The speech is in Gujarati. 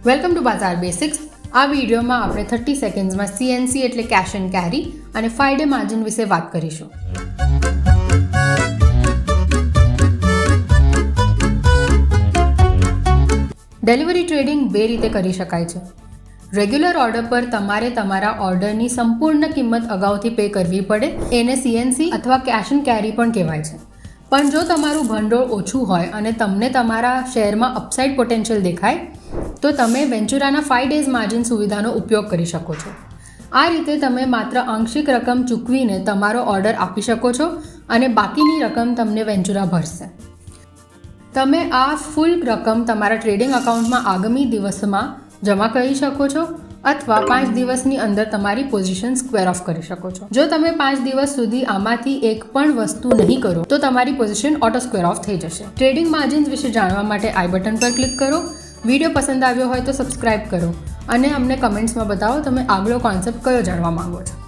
વેલકમ ટુ બજાર બેસિક્સ. આ વિડીયોમાં આપણે 30 સેકન્ડ્સમાં CNC એટલે કેશ એન્ડ કેરી અને 5 ડે માર્જિન વિશે વાત કરીશું. ડિલિવરી ટ્રેડિંગ બે રીતે કરી શકાય છે. રેગ્યુલર ઓર્ડર પર તમારે તમારા ઓર્ડરની સંપૂર્ણ કિંમત અગાઉથી પે કરવી પડે, એને CNC અથવા કેશ એન્ડ કેરી પણ કહેવાય છે. પણ જો તમારું ભંડોળ ઓછું હોય અને તમને તમારા શેરમાં અપસાઇડ પોટેન્શિયલ દેખાય તો તમે વેન્ચુરાના 5 ડેઝ માર્જિન સુવિધાનો ઉપયોગ કરી શકો છો. આ રીતે તમે માત્ર આંશિક રકમ ચૂકવીને તમારો ઓર્ડર આપી શકો છો અને બાકીની રકમ તમને વેન્ચુરા ભરશે. તમે આ ફૂલ રકમ તમારા ટ્રેડિંગ એકાઉન્ટમાં આગામી દિવસમાં જમા કરી શકો છો અથવા 5 દિવસની અંદર તમારી પોઝિશન સ્ક્વેર ઓફ કરી શકો છો. જો તમે 5 દિવસ સુધી આમાંથી એક પણ વસ્તુ નહીં કરો તો તમારી પોઝિશન ઓટો સ્ક્વેર ઓફ થઈ જશે. ટ્રેડિંગ માર્જિન્સ વિશે જાણવા માટે આઈ બટન પર ક્લિક કરો. વિડીયો પસંદ આવ્યો હોય તો સબસ્ક્રાઇબ કરો અને અમને કમેન્ટ્સમાં બતાવો તમે આગલો કોન્સેપ્ટ કયો જાણવા માંગો છો.